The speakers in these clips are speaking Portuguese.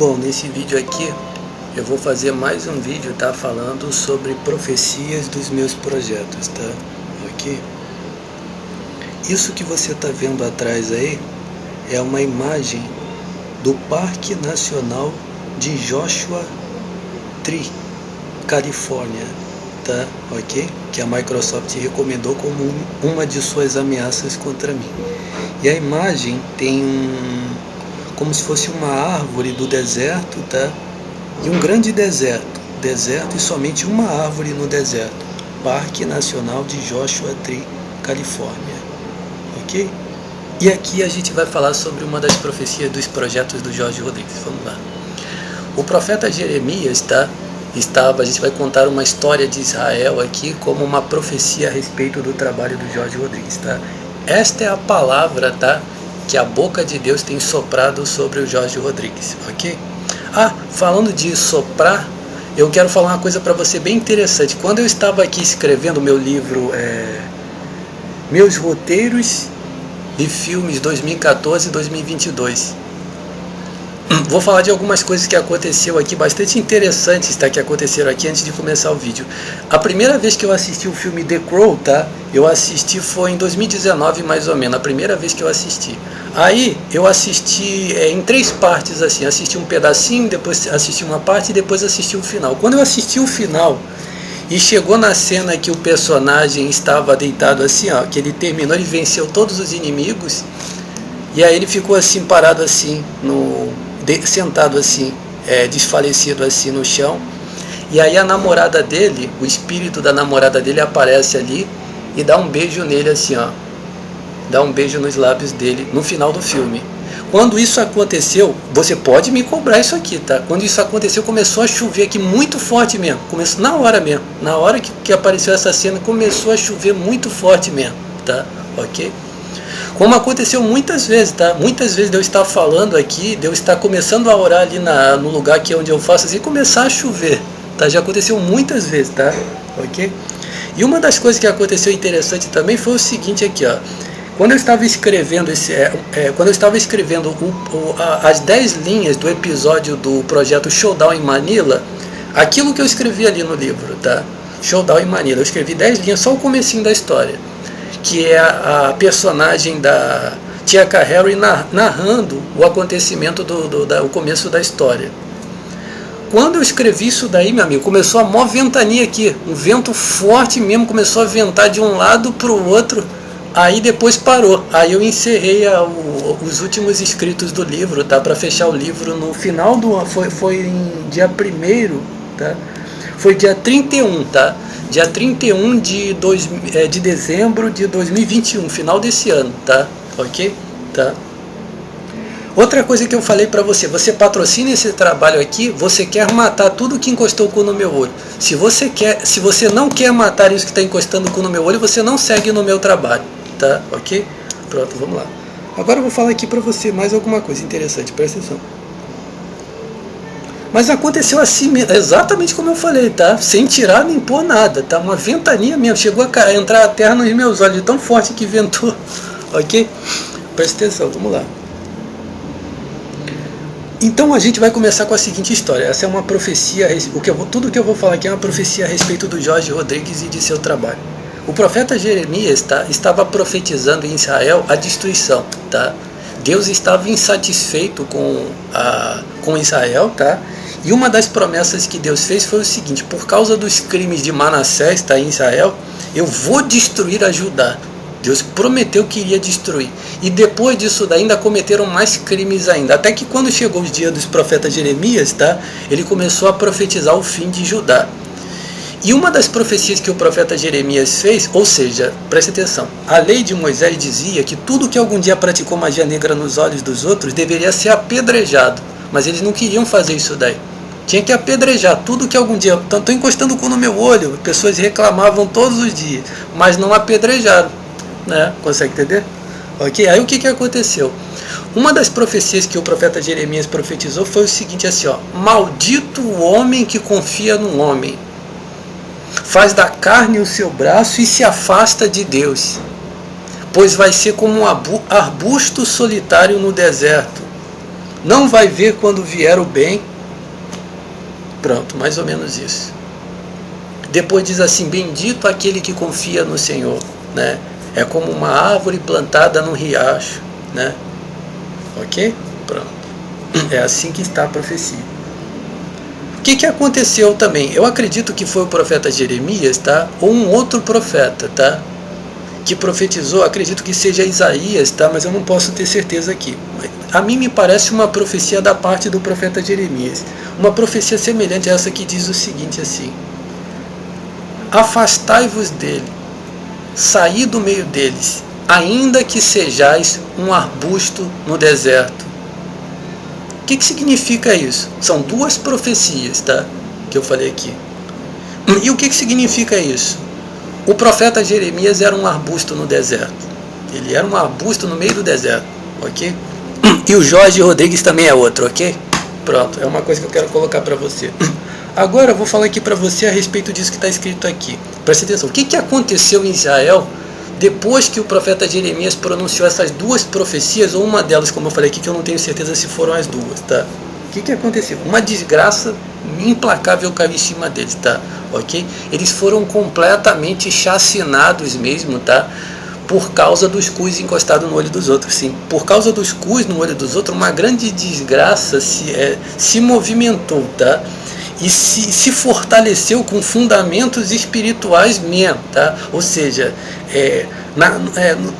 Bom, nesse vídeo aqui eu vou fazer mais um vídeo, tá? Falando sobre profecias dos meus projetos, tá? Ok? Isso que você tá vendo atrás aí é uma imagem do Parque Nacional de Joshua Tree, Califórnia, tá? Ok? Que a Microsoft recomendou como uma de suas ameaças contra mim. E a imagem tem como se fosse uma árvore do deserto, tá? E um grande deserto e somente uma árvore no deserto. Parque Nacional de Joshua Tree, Califórnia, ok? E aqui a gente vai falar sobre uma das profecias dos projetos do Jorge Rodrigues. Vamos lá. O profeta Jeremias, tá? A gente vai contar uma história de Israel aqui como uma profecia a respeito do trabalho do Jorge Rodrigues, tá? Esta é a palavra, tá? Que a boca de Deus tem soprado sobre o Jorge Rodrigues, ok? Falando de soprar, eu quero falar uma coisa para você bem interessante. Quando eu estava aqui escrevendo meu livro, Meus Roteiros de Filmes 2014 e 2022, vou falar de algumas coisas que aconteceu aqui, bastante interessantes, tá? Que aconteceram aqui antes de começar o vídeo. A primeira vez que eu assisti o filme The Crow, tá? Eu assisti foi em 2019 mais ou menos, a primeira vez que eu assisti. Aí eu assisti em 3 partes assim, assisti um pedacinho, depois assisti uma parte e depois assisti o final. Quando eu assisti o final e chegou na cena que o personagem estava deitado assim, ó, que ele terminou, ele venceu todos os inimigos, e aí ele ficou assim parado assim, sentado assim, desfalecido assim no chão, e aí a namorada dele, o espírito da namorada dele aparece ali e dá um beijo nele assim, ó, dá um beijo nos lábios dele no final do filme. Quando isso aconteceu, você pode me cobrar isso aqui, tá? Quando isso aconteceu, começou a chover aqui muito forte mesmo, começou na hora mesmo, na hora que apareceu essa cena, começou a chover muito forte mesmo, tá? Ok? Como aconteceu muitas vezes, tá? Muitas vezes Deus está falando aqui, Deus está começando a orar ali no lugar que é onde eu faço assim, começar a chover, tá? Já aconteceu muitas vezes, tá? Ok? E uma das coisas que aconteceu interessante também foi o seguinte aqui, ó. Quando eu estava escrevendo as 10 linhas do episódio do projeto Showdown em Manila, aquilo que eu escrevi ali no livro, tá? Showdown em Manila, eu escrevi 10 linhas, só o comecinho da história, que é a personagem da Tia Harry narrando o acontecimento o começo da história. Quando eu escrevi isso daí, meu amigo, começou a mó ventania aqui, um vento forte mesmo, começou a ventar de um lado para o outro, aí depois parou. Aí eu encerrei os últimos escritos do livro, tá? Para fechar o livro no final foi em dia 1º, tá? Foi dia 31, tá? Dia 31 de dezembro de 2021, final desse ano, tá? Ok? Tá? Outra coisa que eu falei pra você, você patrocina esse trabalho aqui, você quer matar tudo que encostou o cu no meu olho. Se você não quer matar isso que está encostando o cu no meu olho, você não segue no meu trabalho, tá? Ok? Pronto, vamos lá. Agora eu vou falar aqui pra você mais alguma coisa interessante, presta atenção. Mas aconteceu assim, exatamente como eu falei, tá? Sem tirar nem pôr nada, tá? Uma ventania mesmo, chegou a entrar a terra nos meus olhos, tão forte que ventou, ok? Presta atenção, vamos lá. Então a gente vai começar com a seguinte história. Essa é uma profecia, tudo que eu vou falar aqui é uma profecia a respeito do Jorge Rodrigues e de seu trabalho. O profeta Jeremias, tá, estava profetizando em Israel a destruição, tá? Deus estava insatisfeito com Israel, tá? E uma das promessas que Deus fez foi o seguinte: por causa dos crimes de Manassés, tá, em Israel, eu vou destruir a Judá. Deus prometeu que iria destruir. E depois disso ainda cometeram mais crimes ainda. Até que quando chegou os dias dos profetas Jeremias, tá, ele começou a profetizar o fim de Judá. E uma das profecias que o profeta Jeremias fez, ou seja, preste atenção, a lei de Moisés dizia que tudo que algum dia praticou magia negra nos olhos dos outros deveria ser apedrejado. Mas eles não queriam fazer isso daí. Tinha que apedrejar tudo que algum dia... Estou encostando o cu no meu olho, pessoas reclamavam todos os dias, mas não apedrejaram, né? Consegue entender? Ok? Aí o que aconteceu? Uma das profecias que o profeta Jeremias profetizou foi o seguinte assim, ó: maldito o homem que confia no homem, faz da carne o seu braço e se afasta de Deus, pois vai ser como um arbusto solitário no deserto, não vai ver quando vier o bem. Pronto, mais ou menos isso. Depois diz assim, bendito aquele que confia no Senhor, né? É como uma árvore plantada num riacho, né? Ok? Pronto. É assim que está a profecia. O que aconteceu também? Eu acredito que foi o profeta Jeremias, tá? Ou um outro profeta, tá? Que profetizou, acredito que seja Isaías, tá? Mas eu não posso ter certeza aqui. A mim me parece uma profecia da parte do profeta Jeremias. Uma profecia semelhante a essa que diz o seguinte assim: afastai-vos dele, saí do meio deles, ainda que sejais um arbusto no deserto. O que significa isso? São duas profecias, tá? Que eu falei aqui. E o que significa isso? O profeta Jeremias era um arbusto no deserto. Ele era um arbusto no meio do deserto, ok? E o Jorge Rodrigues também é outro, ok? Pronto, é uma coisa que eu quero colocar para você. Agora eu vou falar aqui para você a respeito disso que está escrito aqui. Preste atenção. O que aconteceu em Israel depois que o profeta Jeremias pronunciou essas duas profecias, ou uma delas, como eu falei aqui, que eu não tenho certeza se foram as duas, tá? O que aconteceu? Uma desgraça implacável caiu em cima deles, tá? Ok? Eles foram completamente chacinados mesmo, tá? Por causa dos cus encostados no olho dos outros, sim. Por causa dos cus no olho dos outros, uma grande desgraça se movimentou, tá? E se fortaleceu com fundamentos espirituais mesmo, tá? Ou seja,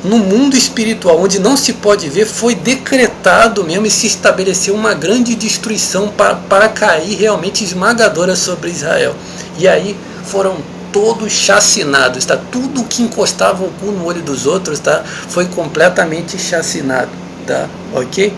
no mundo espiritual, onde não se pode ver, foi decretado mesmo e se estabeleceu uma grande destruição para cair realmente esmagadora sobre Israel. E aí foram todos chacinados, tá? Tudo que encostava o cu no olho dos outros, tá? Foi completamente chacinado, tá? Ok?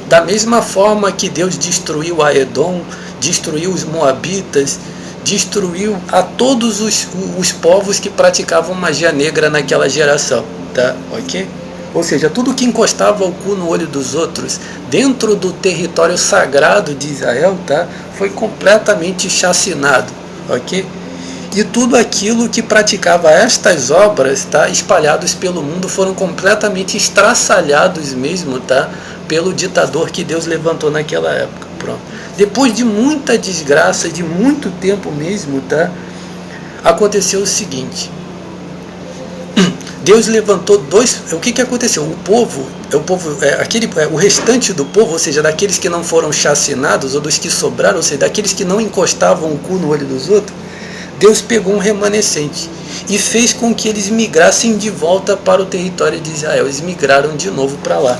Da mesma forma que Deus destruiu a Edom, destruiu os Moabitas, destruiu a todos os povos que praticavam magia negra naquela geração, tá? Ok? Ou seja, tudo que encostava o cu no olho dos outros dentro do território sagrado de Israel, tá? Foi completamente chacinado, ok? E tudo aquilo que praticava estas obras, tá? Espalhados pelo mundo, foram completamente estraçalhados mesmo, tá? Pelo ditador que Deus levantou naquela época. Pronto. Depois de muita desgraça, de muito tempo mesmo, tá? Aconteceu o seguinte: Deus levantou dois. O que aconteceu? O restante do povo, ou seja, daqueles que não foram chacinados, ou dos que sobraram, ou seja, daqueles que não encostavam o cu no olho dos outros, Deus pegou um remanescente e fez com que eles migrassem de volta para o território de Israel. Eles migraram de novo para lá.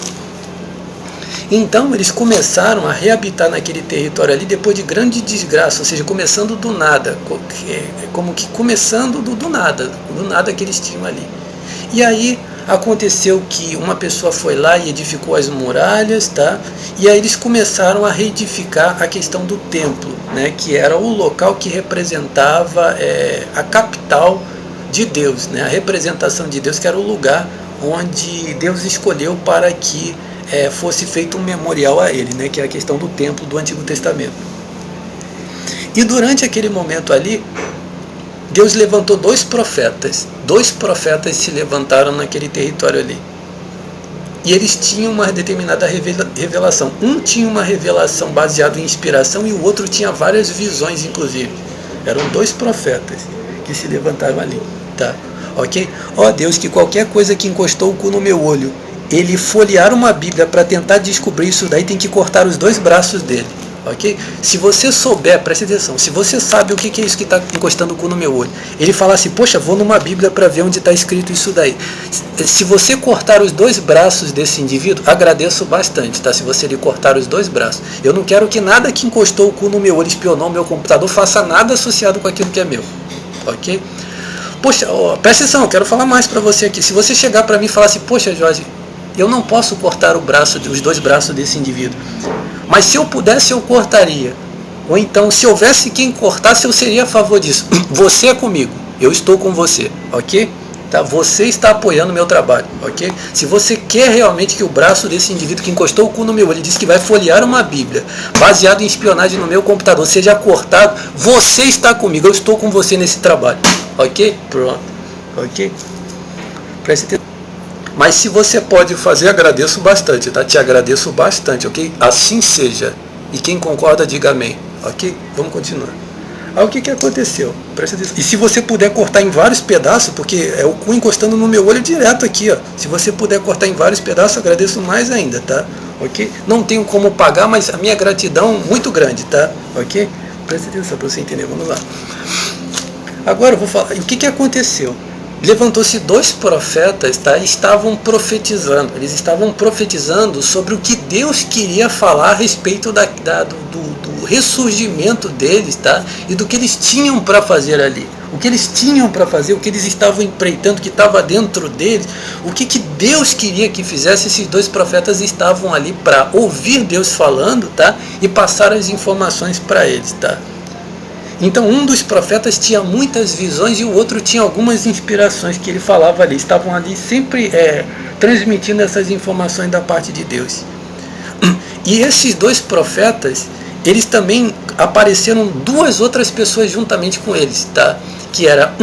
Então eles começaram a reabitar naquele território ali depois de grande desgraça, ou seja, começando do nada, como que começando do nada que eles tinham ali. E aí aconteceu que uma pessoa foi lá e edificou as muralhas, tá? E aí eles começaram a reedificar a questão do templo, né? Que era o local que representava a capital de Deus, né? A representação de Deus, que era o lugar onde Deus escolheu para que fosse feito um memorial a ele, né? Que é a questão do templo do Antigo Testamento. E durante aquele momento ali, Deus levantou dois profetas se levantaram naquele território ali. E eles tinham uma determinada revelação. Um tinha uma revelação baseada em inspiração e o outro tinha várias visões, inclusive. Eram dois profetas que se levantaram ali, tá? Ok? Ó Deus, que qualquer coisa que encostou o cu no meu olho, ele folhear uma Bíblia para tentar descobrir isso daí, tem que cortar os dois braços dele. Ok? Se você souber, preste atenção, se você sabe o que é isso que está encostando o cu no meu olho, ele fala assim, poxa, vou numa Bíblia para ver onde está escrito isso daí. Se você cortar os dois braços desse indivíduo, agradeço bastante, tá? Se você lhe cortar os dois braços. Eu não quero que nada que encostou o cu no meu olho, espionou o meu computador, faça nada associado com aquilo que é meu. Ok? Poxa, presta atenção, eu quero falar mais para você aqui. Se você chegar para mim e falar assim, poxa, Jorge, eu não posso cortar os dois braços desse indivíduo, mas se eu pudesse, eu cortaria. Ou então, se houvesse quem cortasse, eu seria a favor disso. Você é comigo, eu estou com você, ok? Tá? Você está apoiando o meu trabalho, ok? Se você quer realmente que o braço desse indivíduo que encostou o cu no meu olho, disse que vai folhear uma Bíblia, baseado em espionagem no meu computador, seja cortado, você está comigo, eu estou com você nesse trabalho, ok? Pronto, ok? Preste atenção. Mas se você pode fazer, agradeço bastante, tá? Te agradeço bastante, ok? Assim seja. E quem concorda, diga amém, ok? Vamos continuar. Aí o que aconteceu? Presta atenção. E se você puder cortar em vários pedaços, porque é o cu encostando no meu olho direto aqui, ó. Se você puder cortar em vários pedaços, agradeço mais ainda, tá? Ok? Não tenho como pagar, mas a minha gratidão é muito grande, tá? Ok? Presta atenção para você entender. Vamos lá. Agora eu vou falar. E o que aconteceu? Levantou-se 2 profetas, tá? Estavam profetizando. Eles estavam profetizando sobre o que Deus queria falar a respeito do ressurgimento deles, tá? E do que eles tinham para fazer ali. O que eles tinham para fazer, o que eles estavam empreitando, o que estava dentro deles, o que Deus queria que fizesse. Esses 2 profetas estavam ali para ouvir Deus falando, tá? E passar as informações para eles, tá? Então um dos profetas tinha muitas visões e o outro tinha algumas inspirações que ele falava ali. Estavam ali sempre transmitindo essas informações da parte de Deus. E esses 2 profetas, eles também apareceram 2 outras pessoas juntamente com eles, tá? Que era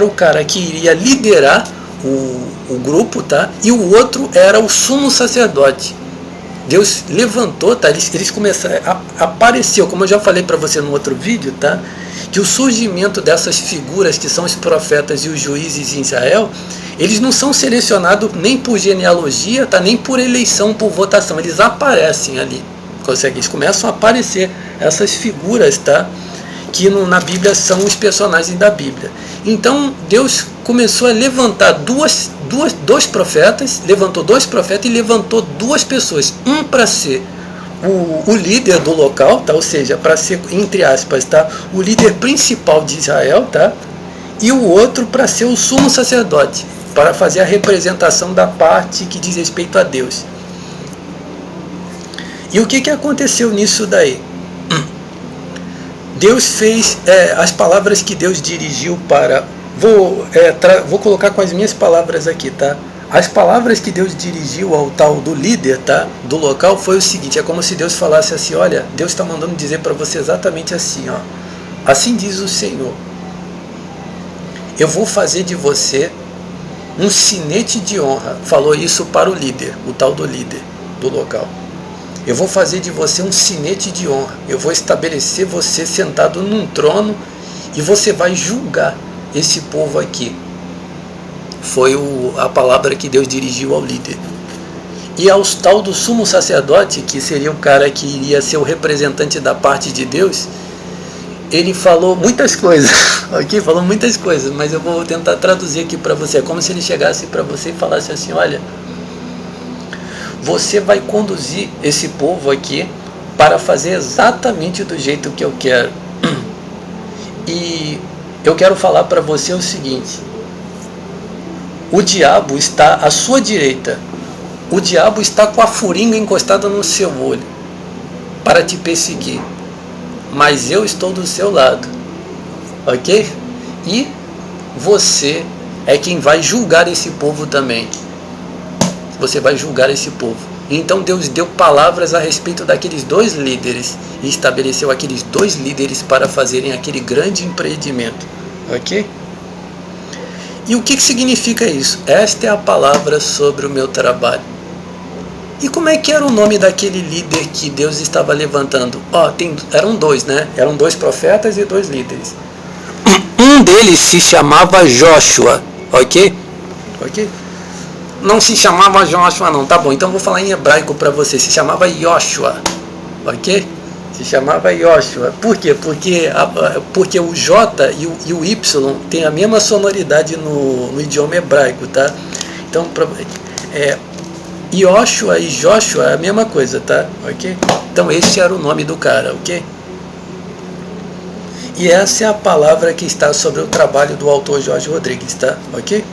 o cara que iria liderar o grupo, tá? E o outro era o sumo sacerdote. Deus levantou, tá? Eles começaram, apareceu, como eu já falei para você no outro vídeo, tá? Que o surgimento dessas figuras que são os profetas e os juízes em Israel, eles não são selecionados nem por genealogia, tá? Nem por eleição, por votação, eles aparecem ali, eles começam a aparecer essas figuras, tá? Que na Bíblia são os personagens da Bíblia. Então Deus começou a levantar dois profetas, levantou 2 profetas e levantou 2 pessoas, um para ser o líder do local, tá? Ou seja, para ser, entre aspas, tá? O líder principal de Israel, tá? E o outro para ser o sumo sacerdote, para fazer a representação da parte que diz respeito a Deus. E o que aconteceu nisso daí? Deus fez as palavras que Deus dirigiu para... Vou colocar com as minhas palavras aqui, tá? As palavras que Deus dirigiu ao tal do líder, tá? Do local foi o seguinte, é como se Deus falasse assim, olha, Deus está mandando dizer para você exatamente assim, ó. Assim diz o Senhor, eu vou fazer de você um sinete de honra. Falou isso para o líder, o tal do líder do local. Eu vou fazer de você um sinete de honra. Eu vou estabelecer você sentado num trono e você vai julgar esse povo aqui. Foi a palavra que Deus dirigiu ao líder. E ao tal do sumo sacerdote, que seria o cara que iria ser o representante da parte de Deus, ele falou muitas coisas, ok? Falou muitas coisas, mas eu vou tentar traduzir aqui para você. É como se ele chegasse para você e falasse assim, olha, você vai conduzir esse povo aqui para fazer exatamente do jeito que eu quero. E eu quero falar para você o seguinte, o diabo está à sua direita, o diabo está com a furinga encostada no seu olho para te perseguir, mas eu estou do seu lado, ok? E você é quem vai julgar esse povo também. Você vai julgar esse povo. Então Deus deu palavras a respeito daqueles 2 líderes e estabeleceu aqueles 2 líderes para fazerem aquele grande empreendimento, ok? E o que significa isso? Esta é a palavra sobre o meu trabalho. E como é que era o nome daquele líder que Deus estava levantando? Eram 2, né? Eram 2 profetas e 2 líderes. Um deles se chamava Joshua, ok? Ok? Não se chamava Joshua não, tá bom, então vou falar em hebraico para você, se chamava Yoshua, ok? Se chamava Yoshua, por quê? Porque o J e o Y tem a mesma sonoridade no idioma hebraico, tá? Então, Yoshua e Joshua é a mesma coisa, tá? Ok? Então esse era o nome do cara, ok? E essa é a palavra que está sobre o trabalho do autor Jorge Rodrigues, tá? Ok?